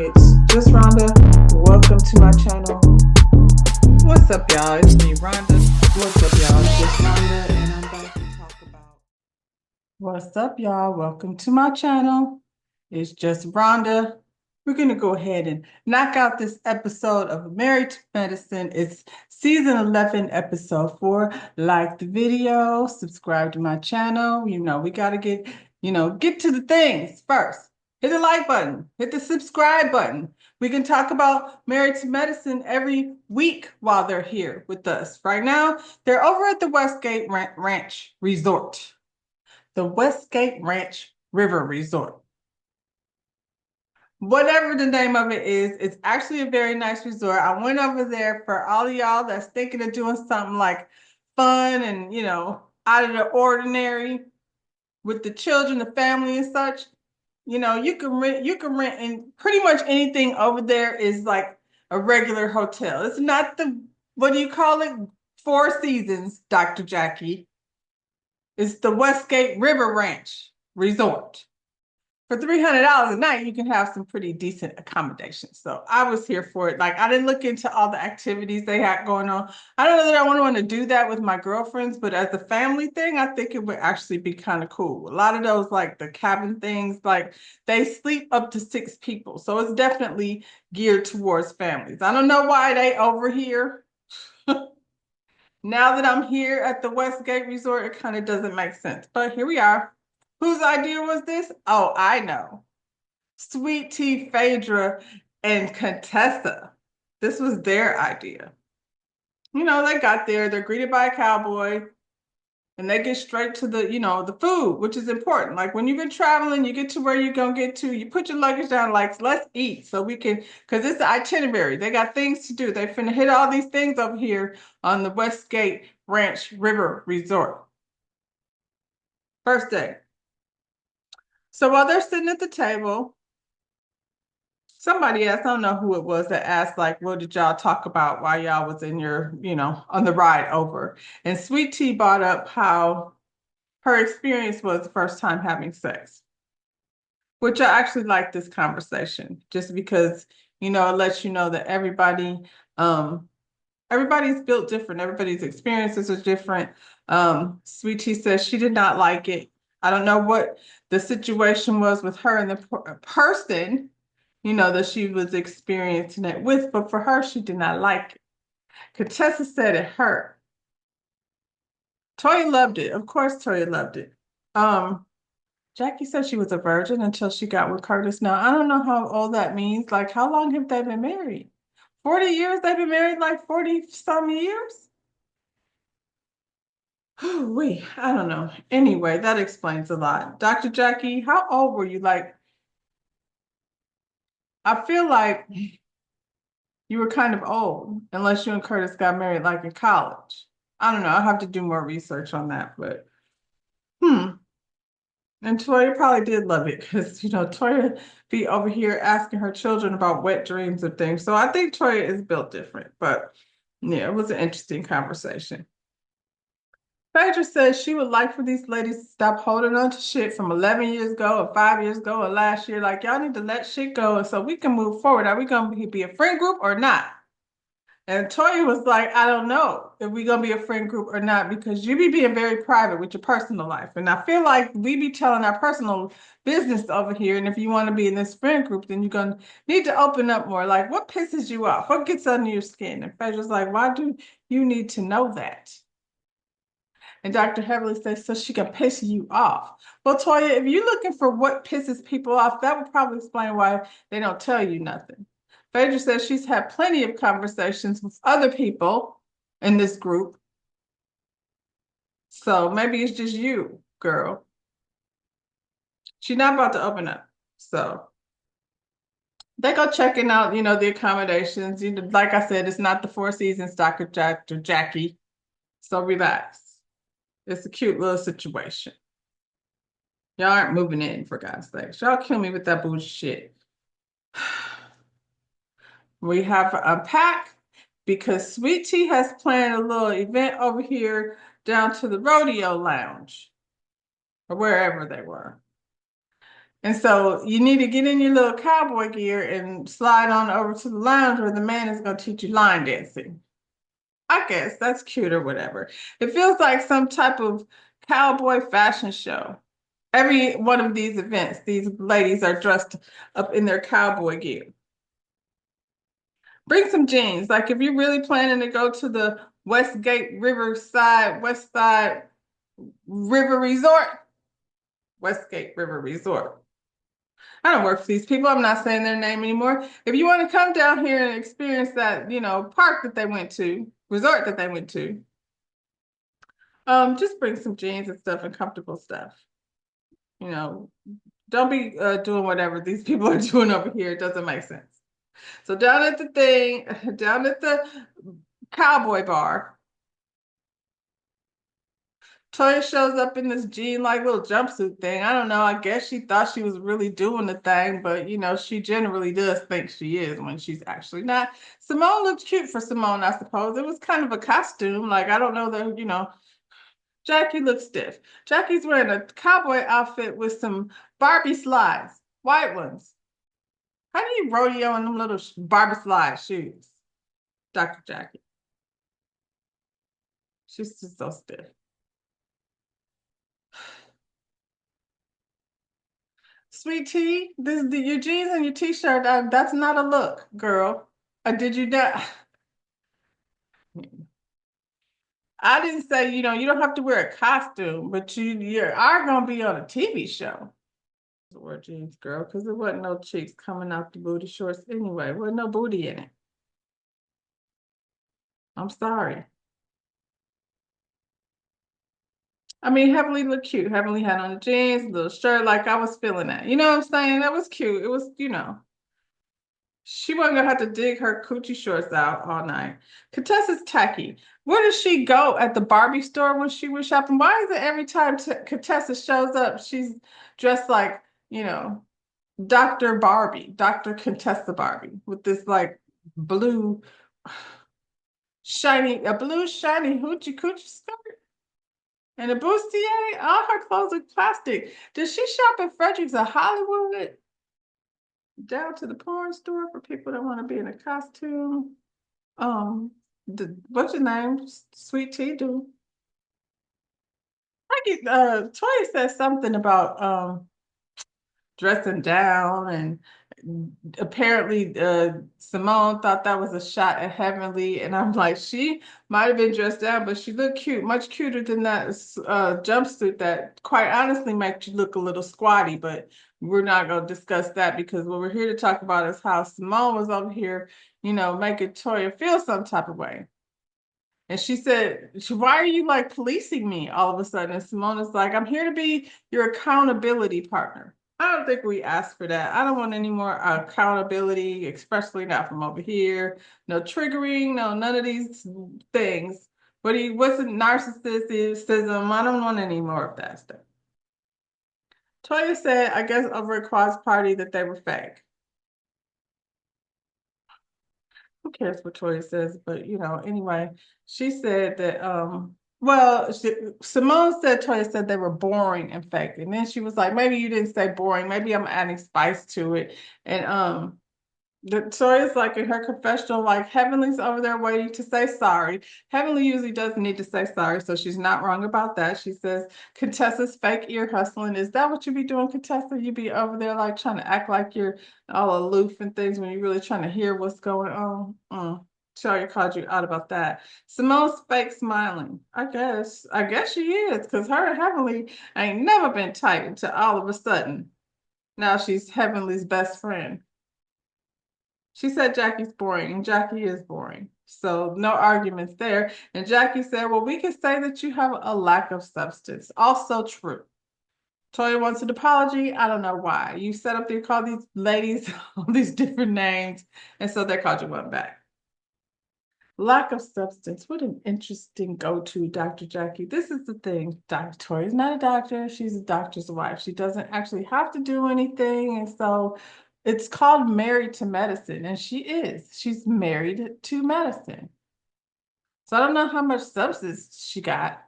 It's just Rhonda. Welcome to my channel. What's up, y'all? It's me, Rhonda. What's up, y'all? It's just Rhonda, and I'm about to talk about. What's up, y'all? Welcome to my channel. It's just Rhonda. We're gonna go ahead and knock out this episode of Married to Medicine. It's season 11, episode 4. Like the video, subscribe to my channel. We gotta get to the things first. Hit the like button, hit the subscribe button. We can talk about Married to Medicine every week while they're here with us. Right now, they're over at the Westgate Ranch Resort, the Westgate Ranch River Resort. Whatever the name of it is, it's actually a very nice resort. I went over there for all of y'all that's thinking of doing something like fun and, out of the ordinary with the children, the family and such. You can rent and pretty much anything over there is like a regular hotel. It's not what do you call it? Four Seasons, Dr. Jackie. It's the Westgate River Ranch Resort. For $300 a night, you can have some pretty decent accommodations. So I was here for it. Like, I didn't look into all the activities they had going on. I don't know that I want to do that with my girlfriends, but as a family thing, I think it would actually be kind of cool. A lot of those, like the cabin things, like they sleep up to 6 people. So it's definitely geared towards families. I don't know why they over here. Now that I'm here at the Westgate Resort, it kind of doesn't make sense. But here we are. Whose idea was this? Oh, I know. Sweet Tea, Phaedra, and Contessa. This was their idea. They got there, they're greeted by a cowboy, and they get straight to the food, which is important. Like when you've been traveling, you get to where you're gonna get to, you put your luggage down, like, let's eat so we can, because it's the itinerary. They got things to do. They finna hit all these things over here on the Westgate Ranch River Resort. First day. So while they're sitting at the table, somebody asked, I don't know who it was that asked, like, what did y'all talk about while y'all was in your, on the ride over? And Sweet Tea brought up how her experience was the first time having sex, which I actually like this conversation just because, it lets you know that everybody's built different. Everybody's experiences are different. Sweet Tea says she did not like it. I don't know what the situation was with her and the person that she was experiencing it with, but for her, she did not like it. Contessa said it hurt. Toya loved it. Of course, Toya loved it. Um, Jackie said she was a virgin until she got with Curtis. Now, I don't know how old that means. Like, how long have they been married? 40 years? They've been married like 40 some years? I don't know. Anyway, that explains a lot. Dr. Jackie, how old were you? Like, I feel like you were kind of old, unless you and Curtis got married like in college. I don't know. I'll have to do more research on that, but hmm. And Toya probably did love it because, Toya be over here asking her children about wet dreams and things. So I think Toya is built different, but yeah, it was an interesting conversation. Phaedra says she would like for these ladies to stop holding on to shit from 11 years ago or 5 years ago or last year. Like, y'all need to let shit go and so we can move forward. Are we going to be a friend group or not? And Toya was like, I don't know if we're going to be a friend group or not because you be being very private with your personal life. And I feel like we be telling our personal business over here. And if you want to be in this friend group, then you're going to need to open up more. Like, what pisses you off? What gets under your skin? And Phaedra's like, why do you need to know that? And Dr. Heavily says, so she can piss you off. Well, Toya, if you're looking for what pisses people off, that would probably explain why they don't tell you nothing. Phaedra says she's had plenty of conversations with other people in this group. So maybe it's just you, girl. She's not about to open up. So they go checking out, the accommodations. Like I said, it's not the Four Seasons, Dr. Jackie. So relax. It's a cute little situation. Y'all aren't moving in, for God's sake. Y'all kill me with that bullshit. We have to unpack because Sweet Tea has planned a little event over here down to the rodeo lounge or wherever they were. And so you need to get in your little cowboy gear and slide on over to the lounge where the man is going to teach you line dancing. I guess that's cute or whatever. It feels like some type of cowboy fashion show. Every one of these events, these ladies are dressed up in their cowboy gear. Bring some jeans. Like if you're really planning to go to the Westgate Riverside, West Side River Resort, Westgate River Resort. I don't work for these people. I'm not saying their name anymore. If you want to come down here and experience that, park that they went to, resort that they went to, just bring some jeans and stuff and comfortable stuff. You know, don't be doing whatever these people are doing over here. It doesn't make sense. So down at the thing, down at the cowboy bar, Toya shows up in this jean-like little jumpsuit thing. I don't know. I guess she thought she was really doing the thing, but she generally does think she is when she's actually not. Simone looked cute for Simone, I suppose. It was kind of a costume. Like, I don't know that. Jackie looks stiff. Jackie's wearing a cowboy outfit with some Barbie slides, white ones. How do you rodeo in them little Barbie slide shoes, Dr. Jackie? She's just so stiff. Sweet tea, your jeans and your t-shirt, that's not a look, girl. Did you not? I didn't say, you don't have to wear a costume, but you are gonna be on a TV show. Wear jeans, girl, because there wasn't no cheeks coming out the booty shorts anyway. There wasn't no booty in it. I'm sorry. I mean, Heavenly looked cute. Heavenly had on the jeans, little shirt, like I was feeling that. You know what I'm saying? That was cute. It was. She wasn't gonna have to dig her coochie shorts out all night. Contessa's tacky. Where does she go at the Barbie store when she was shopping? Why is it every time Contessa shows up, she's dressed like, you know, Dr. Barbie, Dr. Contessa Barbie, with this like blue, a blue shiny hoochie coochie skirt and a bustier? All her clothes are plastic. Does she shop at Fredericks or Hollywood? Down to the porn store for people that want to be in a costume. What's your name? Sweet Tea do. I get Toya said something about dressing down, and apparently Simone thought that was a shot at Heavenly, and I'm like, she might have been dressed down, but she looked cute, much cuter than that jumpsuit that quite honestly makes you look a little squatty, but we're not going to discuss that because what we're here to talk about is how Simone was over here, making Toya feel some type of way. And she said, why are you like policing me all of a sudden? And Simona's like, I'm here to be your accountability partner. I don't think we asked for that. I don't want any more accountability, especially not from over here. No triggering, no, none of these things. What's a narcissism? I don't want any more of that stuff. Toya said, I guess over a Quad's party that they were fake. Who cares what Toya says? But anyway, she said that Simone said Toya said they were boring and fake. And then she was like, maybe you didn't say boring, maybe I'm adding spice to it. And Victoria's like in her confessional, like Heavenly's over there waiting to say sorry. Heavenly usually doesn't need to say sorry, so she's not wrong about that. She says, Contessa's fake ear hustling. Is that what you be doing, Contessa? You be over there like trying to act like you're all aloof and things when you're really trying to hear what's going on. Shelly called you out about that. Simone's fake smiling. I guess she is, because her and Heavenly ain't never been tight until all of a sudden. Now she's Heavenly's best friend. She said Jackie's boring, and Jackie is boring. So no arguments there. And Jackie said, well, we can say that you have a lack of substance. Also true. Toya wants an apology. I don't know why. You set up there, call these ladies all these different names, and so they called you one back. Lack of substance. What an interesting go-to, Dr. Jackie. This is the thing. Dr. Toya is not a doctor. She's a doctor's wife. She doesn't actually have to do anything. And so it's called married to medicine. And she is. She's married to medicine. So I don't know how much substance she got.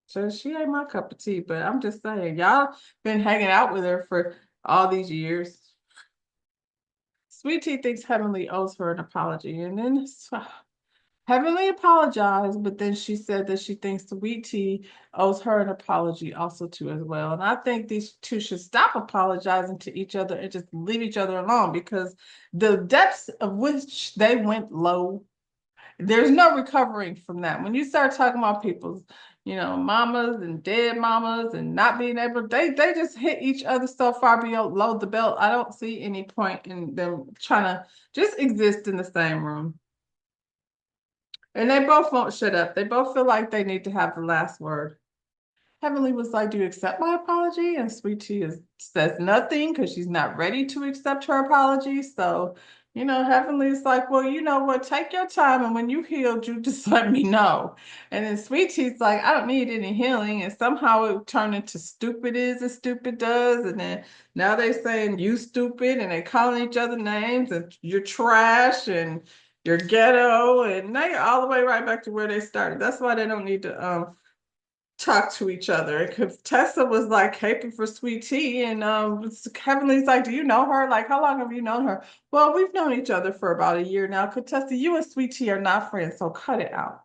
So she ain't my cup of tea, but I'm just saying, y'all been hanging out with her for all these years. Sweet Tea thinks Heavenly owes her an apology, and then Heavenly apologized, but then she said that she thinks Sweet Tea owes her an apology also too as well. And I think these two should stop apologizing to each other and just leave each other alone because the depths of which they went low, there's no recovering from that. When you start talking about people's, mamas and dead mamas and not being able, they just hit each other so far below the belt. I don't see any point in them trying to just exist in the same room. And they both won't shut up. They both feel like they need to have the last word. Heavenly was like, "Do you accept my apology?" And Sweet Tea says nothing because she's not ready to accept her apology. So, Heavenly is like, "Well, you know what? Take your time. And when you healed, you just let me know." And then Sweet Tea's like, "I don't need any healing." And somehow it turned into stupid is and stupid does. And then now they saying you stupid and they calling each other names and you're trash and you're ghetto. And now you're all the way right back to where they started. That's why they don't need to talk to each other because Tessa was like caping for Sweet Tea and Heavenly's like, "Do you know her? Like, how long have you known her?" "Well, we've known each other for about a year now." "Contessa, you and Sweet Tea are not friends, so cut it out."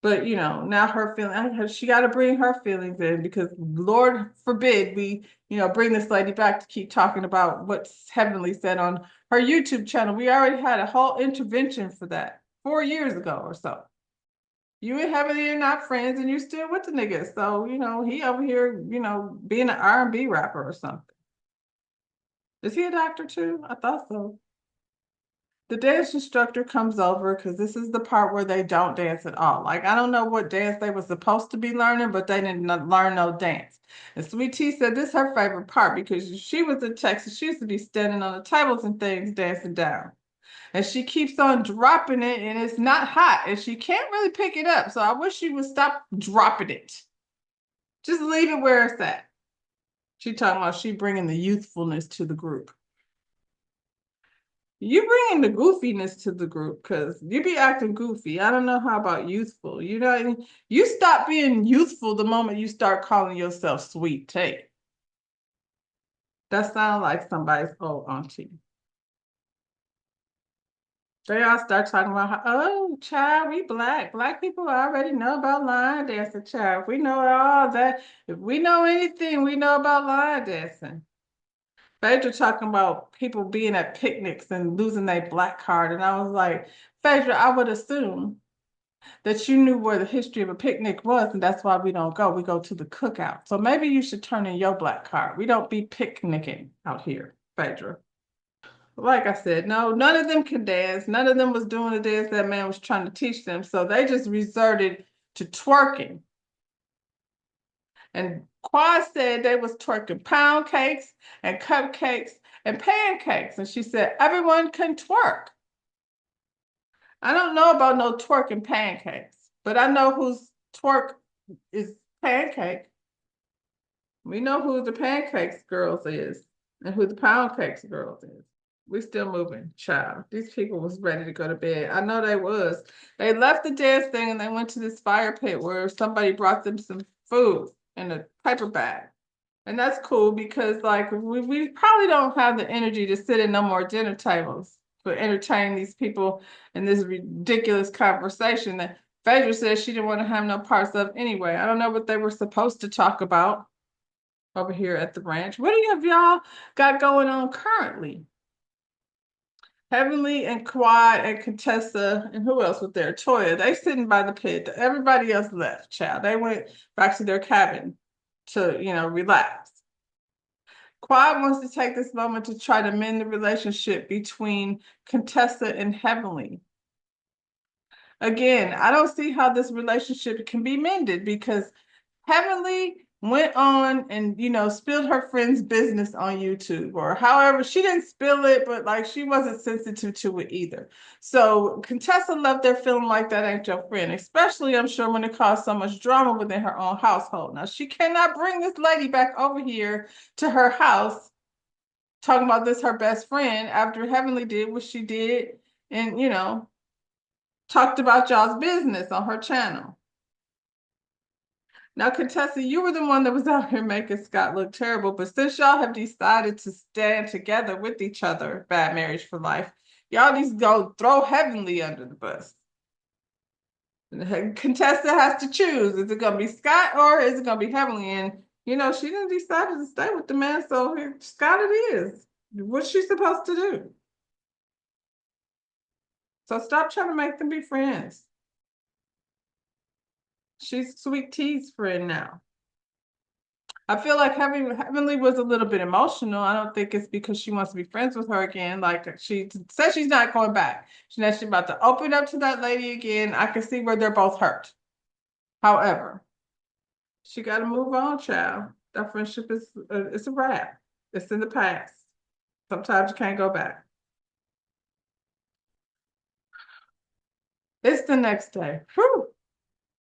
But now her feeling, she got to bring her feelings in because Lord forbid we, bring this lady back to keep talking about what Heavenly said on her YouTube channel. We already had a whole intervention for that 4 years ago or so. You and Heavenly are not friends and you're still with the nigga. So, he over here, being an R&B rapper or something. Is he a doctor too? I thought so. The dance instructor comes over because this is the part where they don't dance at all. Like, I don't know what dance they were supposed to be learning, but they didn't learn no dance. And Sweet Tea said this is her favorite part because she was in Texas. She used to be standing on the tables and things dancing down. And she keeps on dropping it and it's not hot and she can't really pick it up. So I wish she would stop dropping it. Just leave it where it's at. She talking about she bringing the youthfulness to the group. You bringing the goofiness to the group because you be acting goofy. I don't know how about youthful. You know what I mean? You stop being youthful the moment you start calling yourself Sweet Tea. That sounds like somebody's old auntie. They all start talking about how, "Oh, child, we black. Black people already know about line dancing, child. We know all that. If we know anything, we know about line dancing." Phaedra talking about people being at picnics and losing their black card. And I was like, "Phaedra, I would assume that you knew where the history of a picnic was, and that's why we don't go. We go to the cookout. So maybe you should turn in your black card. We don't be picnicking out here, Phaedra." Like I said, no, none of them can dance. None of them was doing the dance that man was trying to teach them. So they just resorted to twerking. And Quad said they was twerking pound cakes and cupcakes and pancakes. And she said, everyone can twerk. I don't know about no twerking pancakes, but I know whose twerk is pancake. We know who the pancakes girls is and who the pound cakes girls is. We still moving, child. These people was ready to go to bed. I know they was. They left the dance thing and they went to this fire pit where somebody brought them some food in a paper bag. And that's cool because like we probably don't have the energy to sit in no more dinner tables to entertain these people in this ridiculous conversation that Phaedra says she didn't want to have no parts of anyway. I don't know what they were supposed to talk about over here at the ranch. What do you have y'all got going on currently? Heavenly and Quad and Contessa and who else was there? Toya. They sitting by the pit. Everybody else left, child. They went back to their cabin to, relax. Quad wants to take this moment to try to mend the relationship between Contessa and Heavenly. Again, I don't see how this relationship can be mended because Heavenly went on and spilled her friend's business on YouTube or however she didn't spill it, but like she wasn't sensitive to it either. So Contessa left there feeling like that ain't your friend, especially I'm sure when it caused so much drama within her own household. Now she cannot bring this lady back over here to her house talking about this her best friend after Heavenly did what she did and talked about y'all's business on her channel. Now, Contessa, you were the one that was out here making Scott look terrible, but since y'all have decided to stand together with each other, bad marriage for life, y'all need to go throw Heavenly under the bus. Contessa has to choose. Is it gonna be Scott or is it gonna be Heavenly? And she didn't decide to stay with the man, so Scott it is. What's she supposed to do? So stop trying to make them be friends. She's Sweet Tea's friend now. I feel like Heavenly was a little bit emotional. I don't think it's because she wants to be friends with her again. Like she said, she's not going back. She's about to open up to that lady again. I can see where they're both hurt. However, she got to move on, child. That friendship is it's a wrap. It's in the past. Sometimes you can't go back. It's the next day. Whew.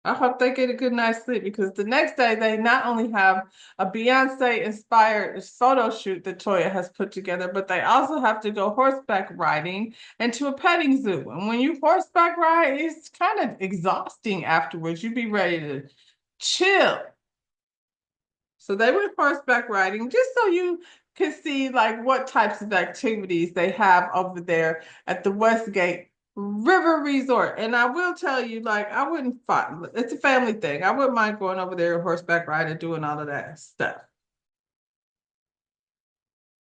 I hope they get a good night's sleep because the next day they not only have a Beyonce inspired photo shoot that Toya has put together, but they also have to go horseback riding and to a petting zoo. And when you horseback ride, it's kind of exhausting afterwards. You be ready to chill. So they went horseback riding just so you can see like what types of activities they have over there at the Westgate River Resort. And I will tell you, like, I wouldn't fight. It's a family thing. I wouldn't mind going over there horseback riding, doing all of that stuff.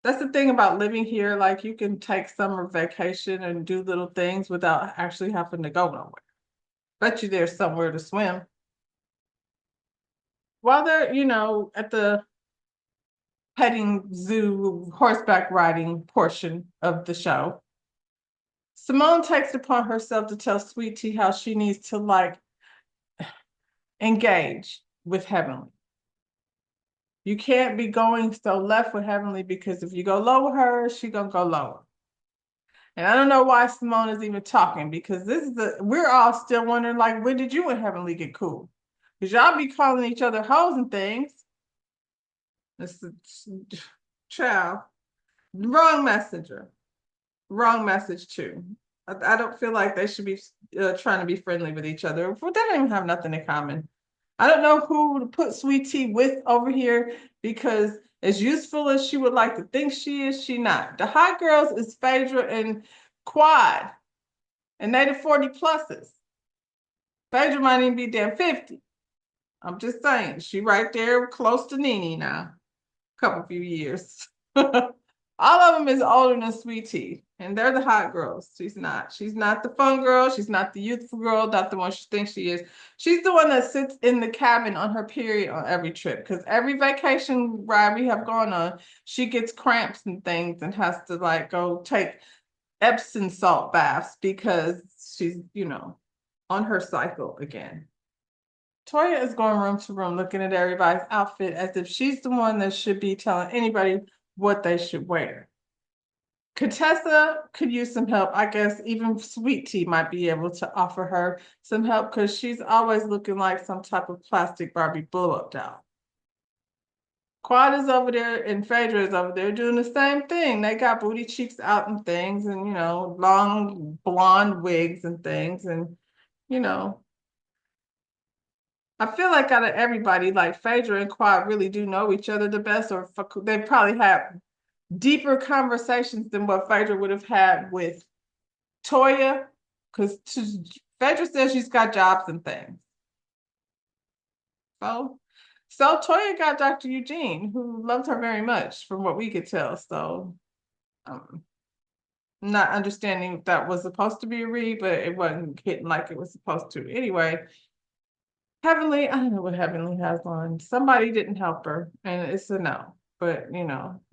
That's the thing about living here. Like, you can take summer vacation and do little things without actually having to go nowhere. Bet you there's somewhere to swim. While they're, at the petting zoo horseback riding portion of the show, Simone takes it upon herself to tell Sweet Tea how she needs to like engage with Heavenly. You can't be going so left with Heavenly because if you go low with her, she gonna go lower. And I don't know why Simone is even talking because we're all still wondering like when did you and Heavenly get cool? Because y'all be calling each other hoes and things. This is child. Wrong messenger. Wrong message too. I don't feel like they should be trying to be friendly with each other. They don't even have nothing in common. I don't know who to put Sweet Tea with over here because as useful as she would like to think she is, she not. The hot girls is Phaedra and Quad, and they the 40 pluses. Phaedra might even be damn 50. I'm just saying, she right there close to Nene now. Couple few years. All of them is older than Sweet Tea, and they're the hot girls. She's not. She's not the fun girl. She's not the youthful girl. Not the one she thinks she is. She's the one that sits in the cabin on her period on every trip. Because every vacation ride we have gone on, she gets cramps and things and has to like go take Epsom salt baths because she's on her cycle again. Toya is going room to room looking at everybody's outfit as if she's the one that should be telling anybody what they should wear. Contessa could use some help. I guess even Sweet Tea might be able to offer her some help because she's always looking like some type of plastic Barbie blow-up doll. Quad is over there and Phaedra is over there doing the same thing. They got booty cheeks out and things and, long blonde wigs and things. And, I feel like out of everybody, like Phaedra and Quad really do know each other the best, or they probably have deeper conversations than what Phaedra would have had with Toya, because Phaedra says she's got jobs and things. So Toya got Dr. Eugene, who loved her very much, from what we could tell. So, not understanding if that was supposed to be a read, but it wasn't hitting like it was supposed to. Anyway, Heavenly, I don't know what Heavenly has on. Somebody didn't help her, and it's a no. But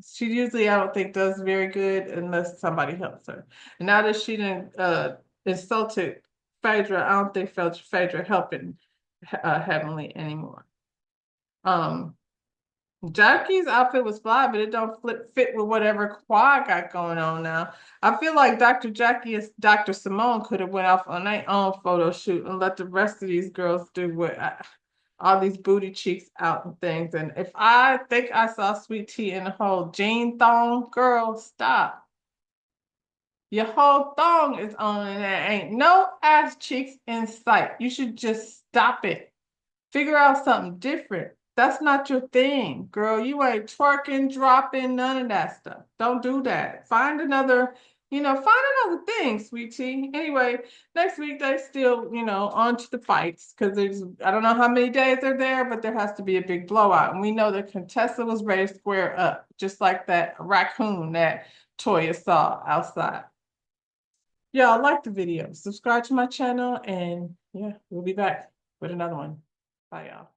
she usually I don't think does very good unless somebody helps her. And now that she didn't insulted Phaedra, I don't think Phaedra helping Heavenly anymore. Jackie's outfit was fly, but it don't fit with whatever Quad got going on now. I feel like Dr. Jackie and Dr. Simone could have went off on their own photo shoot and let the rest of these girls do what all these booty cheeks out and things. And if I think I saw Sweet Tea in the whole jean thong, girl, stop. Your whole thong is on and there ain't no ass cheeks in sight. You should just stop it. Figure out something different. That's not your thing, girl. You ain't twerking, dropping, none of that stuff. Don't do that. Find another, find another thing, sweetie. Anyway, next week they still, on to the fights because I don't know how many days they're there, but there has to be a big blowout. And we know that Contessa was ready to square up, just like that raccoon that Toya saw outside. Y'all like the video, subscribe to my channel, and yeah, we'll be back with another one. Bye, y'all.